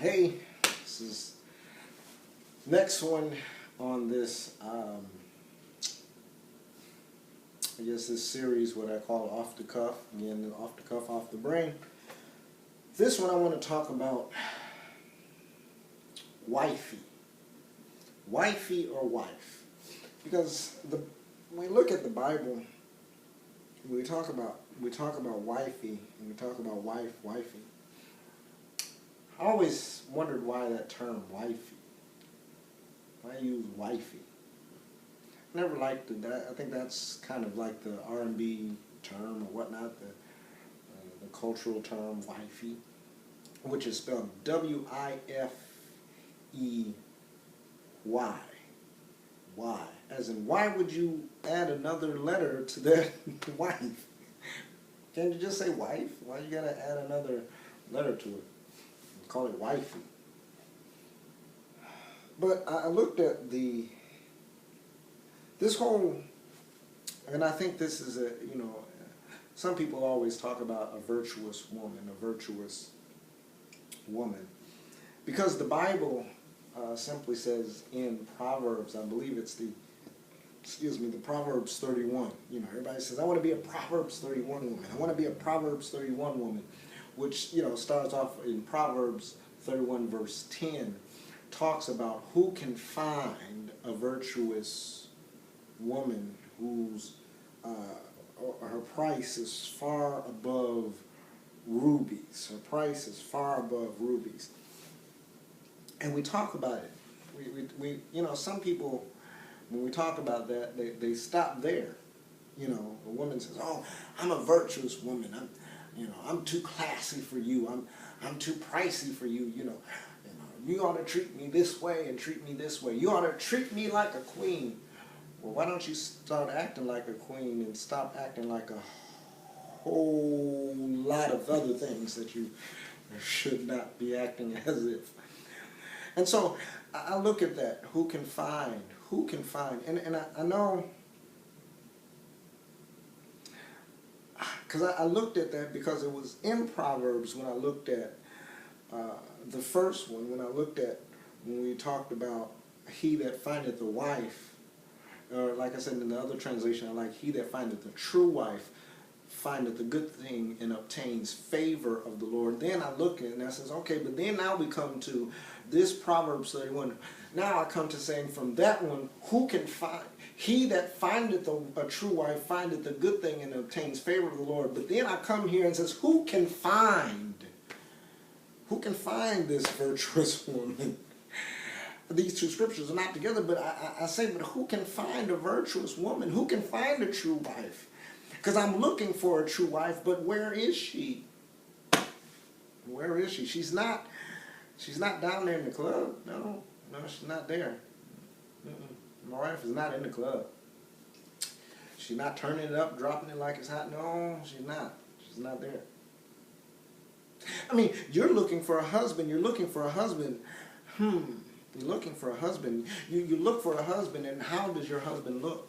Hey, this is next one on this, I guess this series, what I call off the cuff, again, off the cuff, off the brain. This one I want to talk about wifey. Wifey or wife. Because when we look at the Bible, we talk about wifey, and we talk about wifey. I always wondered why that term, wifey. Why use wifey? Never liked it. I think that's kind of like the R&B term or whatnot, the cultural term, wifey, which is spelled W-I-F-E-Y. Why? As in, why would you add another letter to that wife? Can't you just say wife? Why you gotta add another letter to it? Call it wifey. But I looked at this whole, and I think this is some people always talk about a virtuous woman, because the Bible simply says in Proverbs, I believe it's the Proverbs 31. Everybody says, I want to be a Proverbs 31 woman. I want to be a Proverbs 31 woman, which, starts off in Proverbs 31 verse 10, talks about who can find a virtuous woman whose her price is far above rubies. Her price is far above rubies. And we talk about it. We some people, when we talk about that, they stop there. A woman says, "Oh, I'm a virtuous woman. I'm too classy for you. I'm too pricey for you. You ought to treat me this way and treat me this way. You ought to treat me like a queen." Well, why don't you start acting like a queen and stop acting like a whole lot of other things that you should not be acting as if? And so I look at that. Who can find? And I know, because I looked at that because it was in Proverbs when I looked at the first one, when we talked about he that findeth a wife, or like I said in the other translation, I like he that findeth a true wife findeth a good thing and obtains favor of the Lord. Then I look and I says, okay, but then now we come to this Proverbs 31. Now I come to saying from that one, who can find? He that findeth a true wife findeth a good thing and obtains favor of the Lord. But then I come here and says, who can find this virtuous woman? These two scriptures are not together, but I say, but who can find a virtuous woman? Who can find a true wife? Because I'm looking for a true wife, but where is she? Where is she? She's not down there in the club. No, she's not there. My wife is not in the club. She's not turning it up, dropping it like it's hot. No, she's not. She's not there. I mean, you're looking for a husband. You're looking for a husband. You're looking for a husband. You look for a husband, and how does your husband look?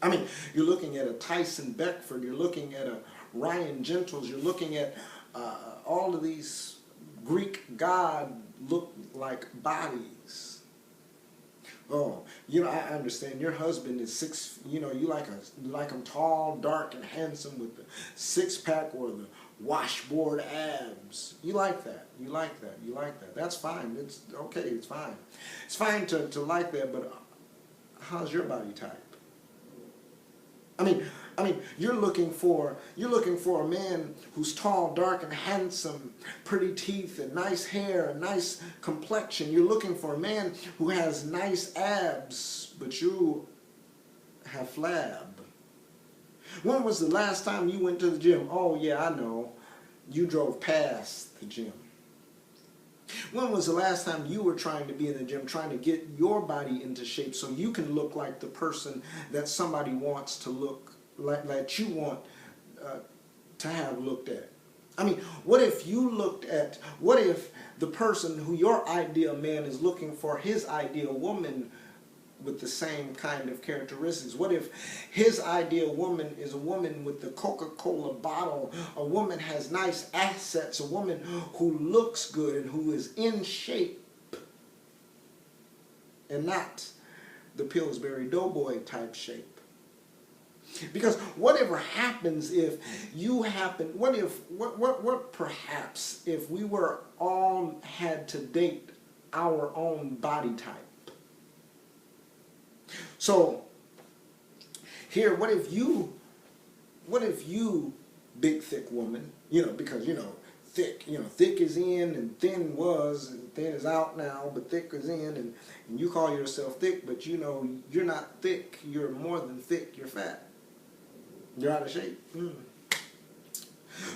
I mean, you're looking at a Tyson Beckford. You're looking at a Ryan Gentles. You're looking at all of these Greek god look-like bodies. Oh, I understand. Your husband is you like him tall, dark, and handsome with the six-pack or the washboard abs. You like that. That's fine. It's okay. It's fine. It's fine to like that, but how's your body type? I mean, you're looking for a man who's tall, dark, and handsome, pretty teeth, and nice hair, and nice complexion. You're looking for a man who has nice abs, but you have flab. When was the last time you went to the gym? Oh yeah, I know. You drove past the gym. When was the last time you were trying to be in the gym, trying to get your body into shape so you can look like the person that somebody wants to look like, that you want to have looked at? I mean, what if the person who your ideal man is looking for his ideal woman, with the same kind of characteristics? What if his ideal woman is a woman with the Coca-Cola bottle? A woman has nice assets, a woman who looks good and who is in shape, and not the Pillsbury Doughboy type shape. Because whatever happens if you happen, what perhaps if we were all had to date our own body type? So here, what if you, big thick woman, because thick, thick is in and thin was, and thin is out now, but thick is in, and you call yourself thick, but you're not thick, you're more than thick, you're fat. You're out of shape.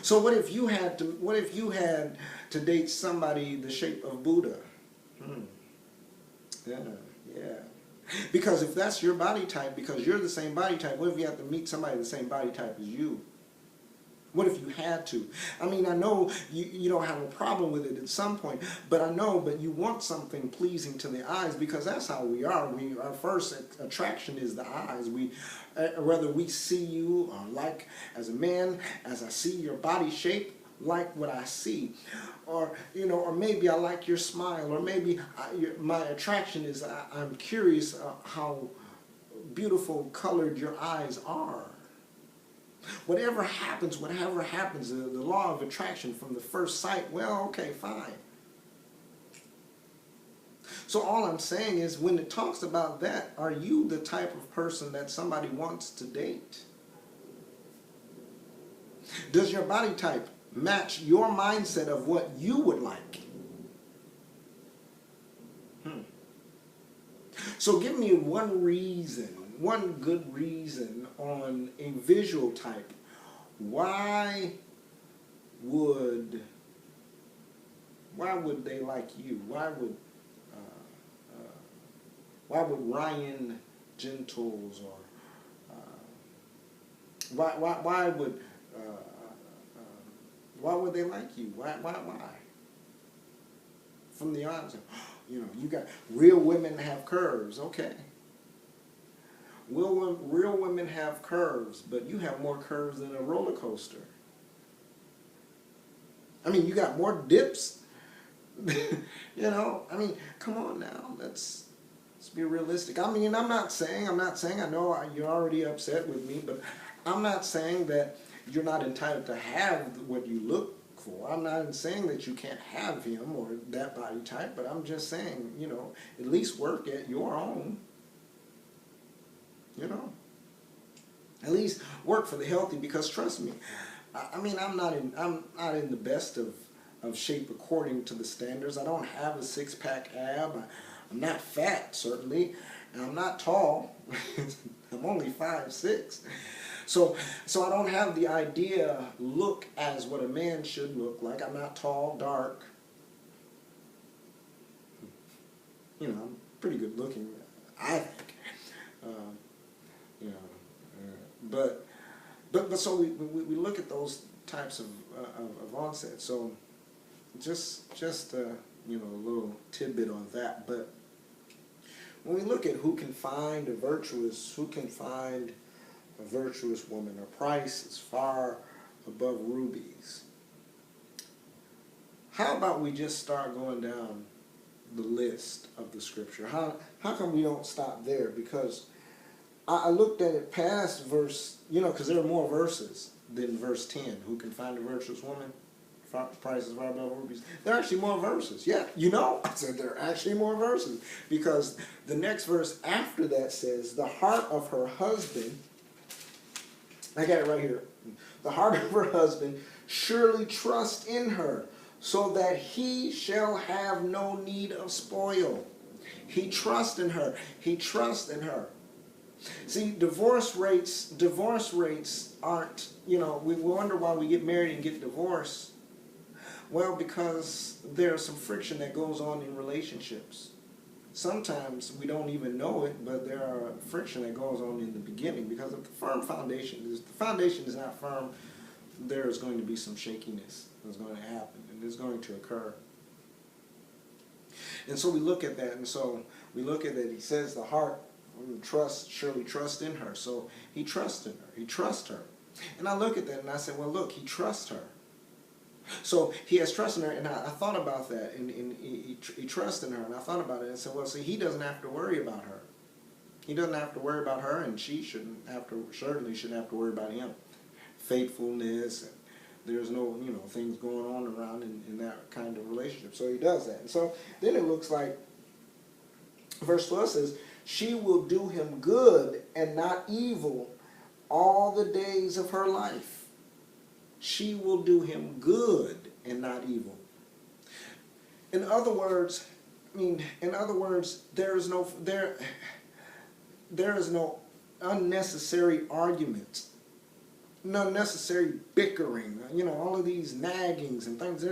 So what if you had to date somebody the shape of Buddha? Yeah. Because if that's your body type, because you're the same body type, what if you have to meet somebody the same body type as you? What if you had to? I mean, I know you don't have a problem with it at some point, but you want something pleasing to the eyes, because that's how we are. Our first attraction is the eyes. Whether we see you or like as a man, as I see your body shape, like what I see, or maybe I like your smile, or maybe my attraction is I'm curious how beautiful colored your eyes are. Whatever happens, the law of attraction from the first sight, well, okay, fine. So all I'm saying is, when it talks about that, are you the type of person that somebody wants to date? Does your body type match your mindset of what you would like? So give me one good reason on a visual type. Why would they like you? Why would Ryan Gentles, or why would they like you? Why? From the odds, you got real women have curves, okay. Real women have curves, but you have more curves than a roller coaster. I mean, you got more dips. I mean, come on now. Let's be realistic. I mean, I'm not saying, I know you're already upset with me, but I'm not saying that you're not entitled to have what you look for. I'm not saying that you can't have him or that body type, but I'm just saying, at least work at your own. At least work for the healthy, because trust me, I mean, I'm not in the best of shape according to the standards. I don't have a six-pack ab. I'm not fat, certainly, and I'm not tall. I'm only 5'6". So I don't have the idea look as what a man should look like. I'm not tall, dark. I'm pretty good looking, I think. But so we look at those types of onset. So just a little tidbit on that. But when we look at who can find a virtuous woman, her price is far above rubies. How about we just start going down the list of the scripture? How come we don't stop there? Because I looked at it past verse, because there are more verses than verse 10. Who can find a virtuous woman? Price is far above rubies. There are actually more verses. Yeah, I said there are actually more verses. Because the next verse after that says, the heart of her husband, I got it right here. The heart of her husband surely trusts in her, so that he shall have no need of spoil. He trusts in her. See, divorce rates aren't, we wonder why we get married and get divorced. Well, because there's some friction that goes on in relationships. Sometimes we don't even know it, but there are friction that goes on in the beginning, because if the foundation is not firm, there's going to be some shakiness that's going to happen, and it's going to occur. And so we look at that, he says the heart surely trust in her. So he trusts in her. He trusts her. And I look at that and I said, well, look, he trusts her. So he has trust in her, and I thought about that, and he trusts in her, and I thought about it and said, well, see, he doesn't have to worry about her. He doesn't have to worry about her, and she certainly shouldn't have to worry about him. Faithfulness, and there's no, things going on around in that kind of relationship. So he does that. And so then it looks like, verse 12 says, she will do him good and not evil all the days of her life. She will do him good and not evil. In other words, there is no unnecessary arguments, no unnecessary bickering, all of these naggings and things.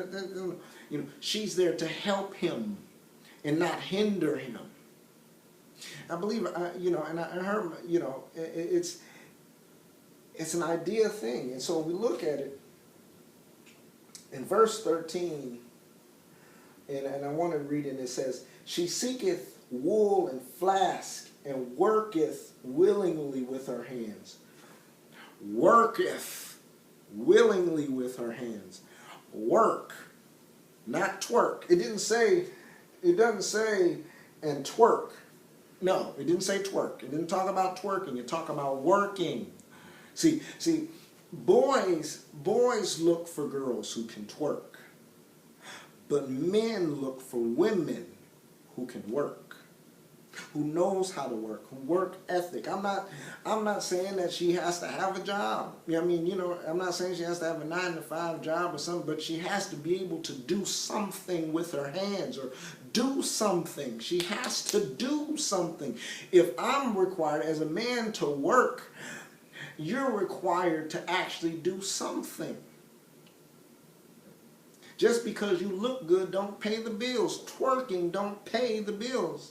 She's there to help him and not hinder him. I believe, and I heard, it's an idea thing. And so we look at it in verse 13, and I want to read it. It says, she seeketh wool and flask, and worketh willingly with her hands. Worketh willingly with her hands. Work, not twerk. It doesn't say and twerk. No, it didn't say twerk. It didn't talk about twerking. It talked about working. See, boys look for girls who can twerk, but men look for women who can work, who knows how to work, who work ethic. I'm not saying that she has to have a job. I'm not saying she has to have a 9-to-5 job or something, but she has to be able to do something with her hands, or do something. She has to do something. If I'm required as a man to work, you're required to actually do something. Just because you look good don't pay the bills. Twerking don't pay the bills.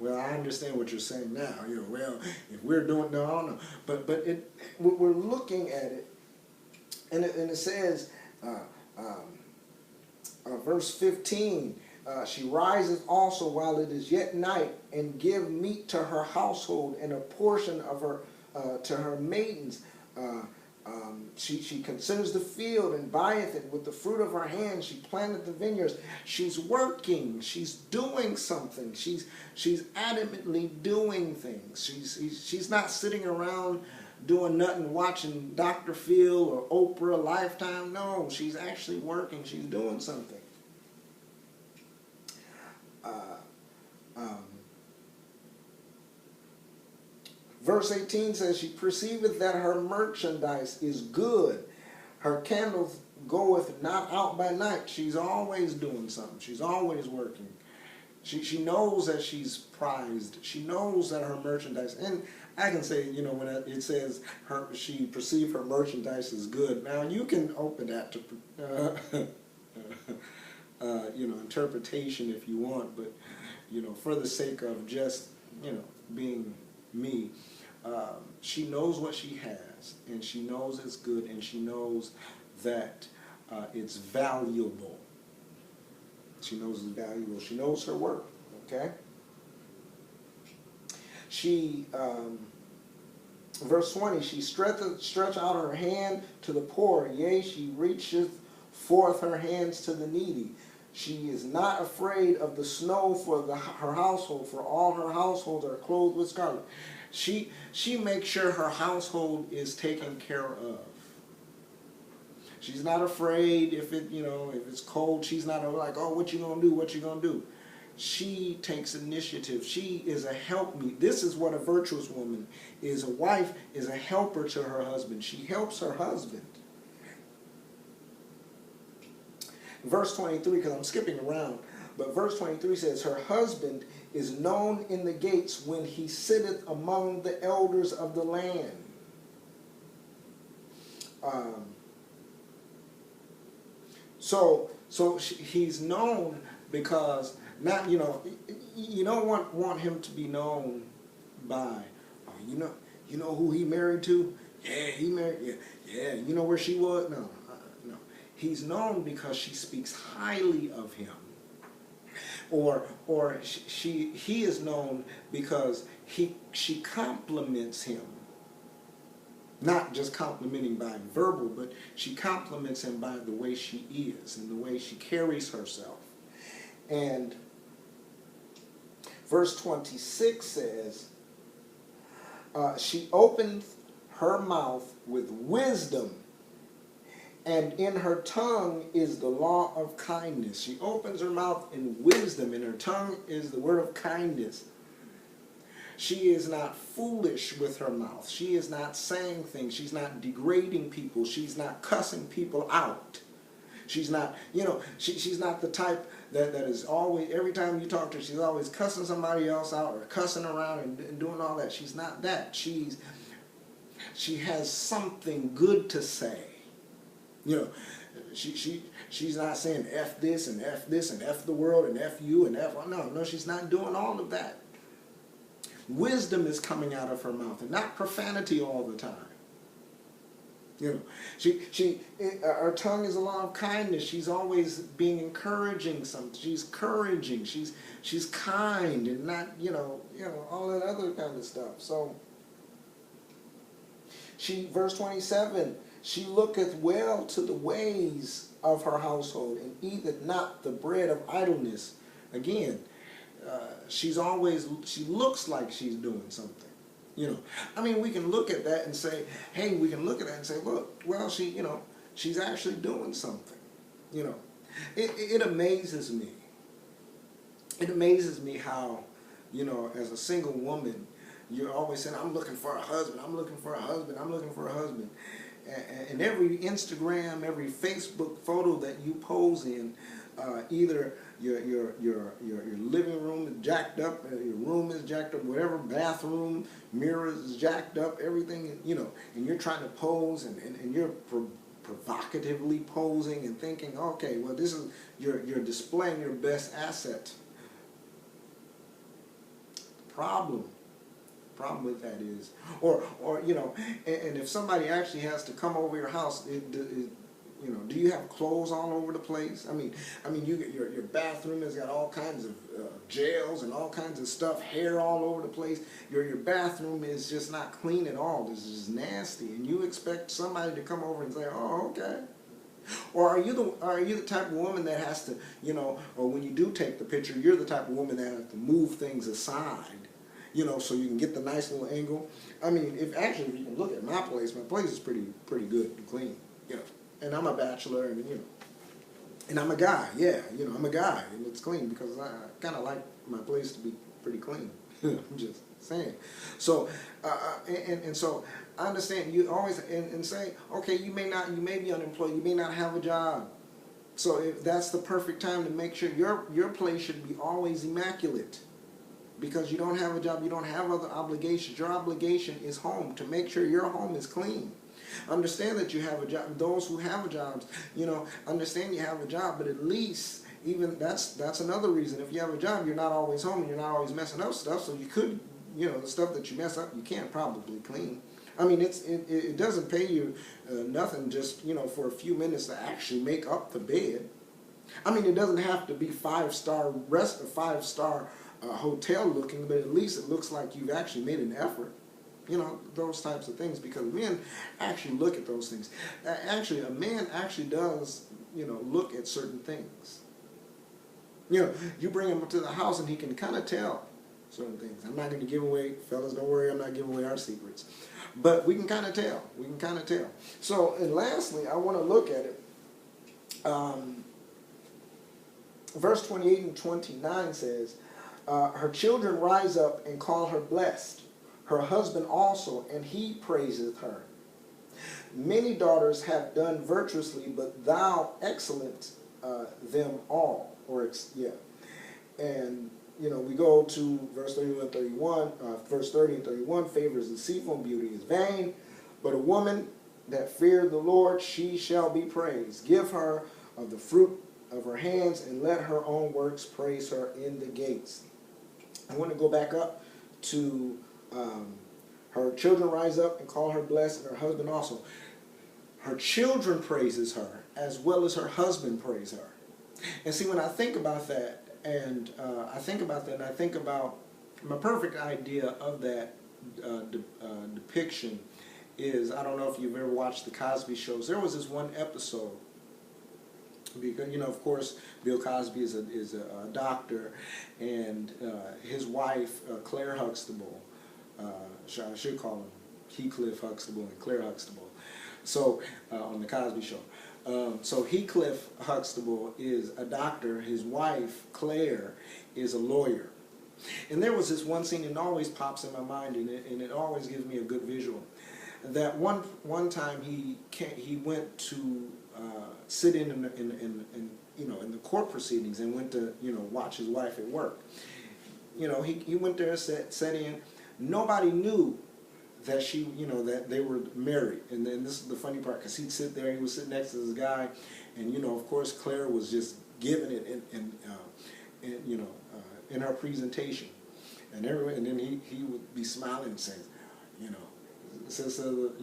Well, I understand what you're saying now. Well, if we're doing, no, I don't know. But we're looking at it, and it says, verse 15, she rises also while it is yet night, and give meat to her household, and a portion of her to her maidens. She considers the field and buyeth it with the fruit of her hands. She planted the vineyards. She's working. She's doing something. She's adamantly doing things. She's not sitting around doing nothing, watching Dr. Phil or Oprah, Lifetime. No, she's actually working. She's doing something. Verse 18 says, she perceiveth that her merchandise is good. Her candle goeth not out by night. She's always doing something. She's always working. She knows that she's prized. She knows that her merchandise, and I can say, when it says she perceived her merchandise is good. Now you can open that to interpretation if you want, but for the sake of just being me, she knows what she has, and she knows it's good, and she knows that it's valuable. She knows it's valuable. She knows her worth. Okay. She, verse 20, she stretch out her hand to the poor, yea, she reacheth forth her hands to the needy. She is not afraid of the snow for her household, for all her households are clothed with scarlet. She makes sure her household is taken care of. She's not afraid if it's cold. She's not like, oh, what you gonna do? What you gonna do? She takes initiative. She is a helpmeet. This is what a virtuous woman is. A wife is a helper to her husband. She helps her husband. Verse 23, because I'm skipping around, but verse 23 says, her husband is known in the gates when he sitteth among the elders of the land. So he's known because not you don't want him to be known by you know who he married to? Yeah, he married. Yeah. You know where she was? No. He's known because she speaks highly of him. or he is known because she compliments him. Not just complimenting by verbal, but she compliments him by the way she is and the way she carries herself. And verse 26 says, she opened her mouth with wisdom, and in her tongue is the law of kindness. She opens her mouth in wisdom, and her tongue is the word of kindness. She is not foolish with her mouth. She is not saying things. She's not degrading people. She's not cussing people out. She's not, she's not the type that is always, every time you talk to her, she's always cussing somebody else out or cussing around and doing all that. She's not that. She has something good to say. She's not saying F this and F this and F the world and F you and F, no, she's not doing all of that. Wisdom is coming out of her mouth, and not profanity all the time. Her tongue is a law of kindness. She's always being encouraging something. She's encouraging. She's kind, and not all that other kind of stuff. So verse 27, she looketh well to the ways of her household, and eateth not the bread of idleness. Again, she looks like she's doing something. We can look at that and say, hey, look, well, she's actually doing something. It amazes me. It amazes me how, as a single woman, you're always saying, I'm looking for a husband, I'm looking for a husband, I'm looking for a husband. And every Instagram, every Facebook photo that you pose in, either your living room is jacked up, your room is jacked up, whatever, bathroom, mirrors is jacked up, everything, and you're trying to pose and you're provocatively posing and thinking, okay, well, this is, you're displaying your best asset. Problem with that is, or and if somebody actually has to come over your house, do you have clothes all over the place? You get your bathroom has got all kinds of gels and all kinds of stuff, hair all over the place. Your bathroom is just not clean at all. This is nasty, and you expect somebody to come over and say, "Oh, okay." Or are you the type of woman that has to, or when you do take the picture, you're the type of woman that has to move things aside, so you can get the nice little angle. If you can look at my place is pretty good and clean, And I'm a bachelor, and I'm a guy. Yeah, I'm a guy, and it's clean because I kind of like my place to be pretty clean. I'm just saying. So, and so I understand you always and say, okay, you may be unemployed, you may not have a job. So if that's the perfect time to make sure your place should be always immaculate. Because you don't have a job, you don't have other obligations. Your obligation is home, to make sure your home is clean. Understand that you have a job. Those who have jobs, understand you have a job, but at least, even that's another reason. If you have a job, you're not always home and you're not always messing up stuff, so you could, the stuff that you mess up, you can't probably clean. It doesn't pay you nothing just, for a few minutes to actually make up the bed. It doesn't have to be five-star hotel looking, but at least it looks like you've actually made an effort. Those types of things, because men actually look at those things. Actually, a man actually does, look at certain things. You bring him to the house and he can kind of tell certain things. I'm not going to give away, fellas, don't worry, I'm not giving away our secrets. But we can kind of tell. So, and lastly, I want to look at it. Verse 28 and 29 says, her children rise up and call her blessed, her husband also, and he praiseth her. Many daughters have done virtuously, but thou excellent them all. And we go to verse 30 and 31, favors deceitful, beauty is vain, but a woman that feareth the Lord, she shall be praised. Give her of the fruit of her hands, and let her own works praise her in the gates. I want to go back up to her children rise up and call her blessed, and her husband also. Her children praises her, as well as her husband praise her. And see, when I think about that, And I think about that, and I think about my perfect idea of that depiction is, I don't know if you've ever watched the Cosby shows. There was this one episode, because, you know, of course, Bill Cosby is a doctor, and his wife, Claire Huxtable, I should call him Heathcliff Huxtable and Claire Huxtable, so on the Cosby Show. So Heathcliff Huxtable is a doctor, his wife, Claire, is a lawyer. And there was this one scene, and it always pops in my mind, and it always gives me a good visual. That one time he went to sit in the court proceedings, and went to watch his wife at work. He went there, sat in. Nobody knew that that they were married. And then this is the funny part, because he'd sit there, he was sitting next to this guy, and of course Claire was just giving it in her presentation, and then he would be smiling and saying, says to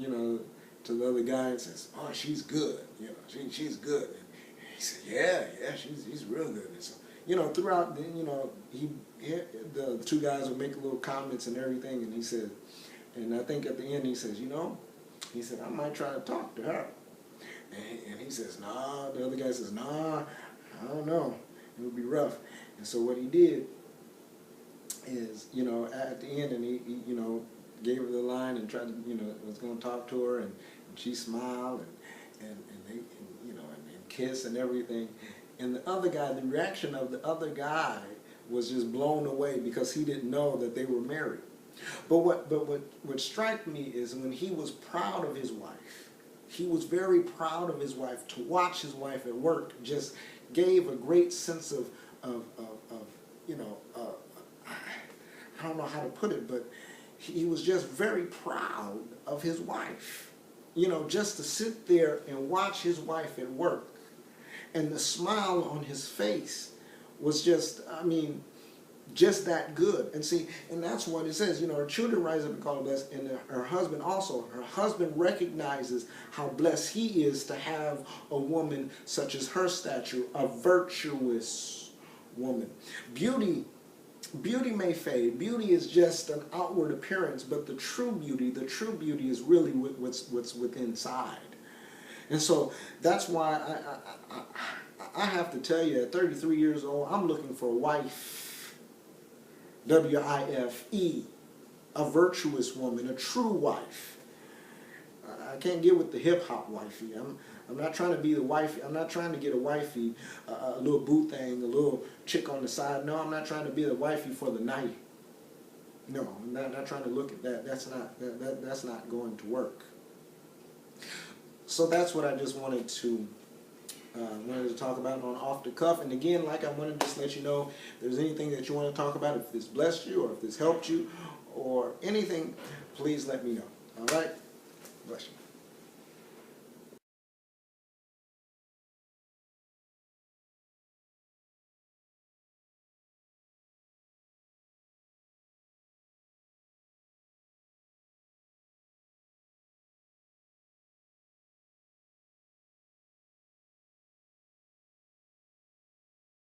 the other guy, and says, "Oh, she's good, she's good." And he said, "Yeah, she's real good." And so, throughout, the two guys would make little comments and everything, and he said, and I think at the end he says, he said, "I might try to talk to her." And he says, "Nah." The other guy says, "Nah, I don't know. It would be rough." And so what he did is, at the end, and he gave her the line and tried to, was going to talk to her, and she smiled and they, and kiss and everything. And the other guy, the reaction of the other guy was just blown away, because he didn't know that they were married. But what struck me is when he was proud of his wife, he was very proud of his wife. To watch his wife at work just gave a great sense of I don't know how to put it, but he was just very proud of his wife. Just to sit there and watch his wife at work, and the smile on his face was just, just that good. And see, and that's what it says, her children rise up and call her blessed, and her husband also. Her husband recognizes how blessed he is to have a woman such as her stature, a virtuous woman. Beauty may fade. Beauty is just an outward appearance, but the true beauty is really what's within inside. And so that's why I have to tell you, at 33 years old, I'm looking for a wife, W-I-F-E, a virtuous woman, a true wife. I can't get with the hip-hop wifey. I'm not trying to be the wifey. I'm not trying to get a wifey, a little boo thing, a little chick on the side. No, I'm not trying to be the wifey for the night. No, I'm not trying to look at that. That's not going to work. So that's what I just wanted to talk about on Off the Cuff. And again, I wanted to just let you know, if there's anything that you want to talk about, if this blessed you or if this helped you or anything, please let me know. All right? Bless you.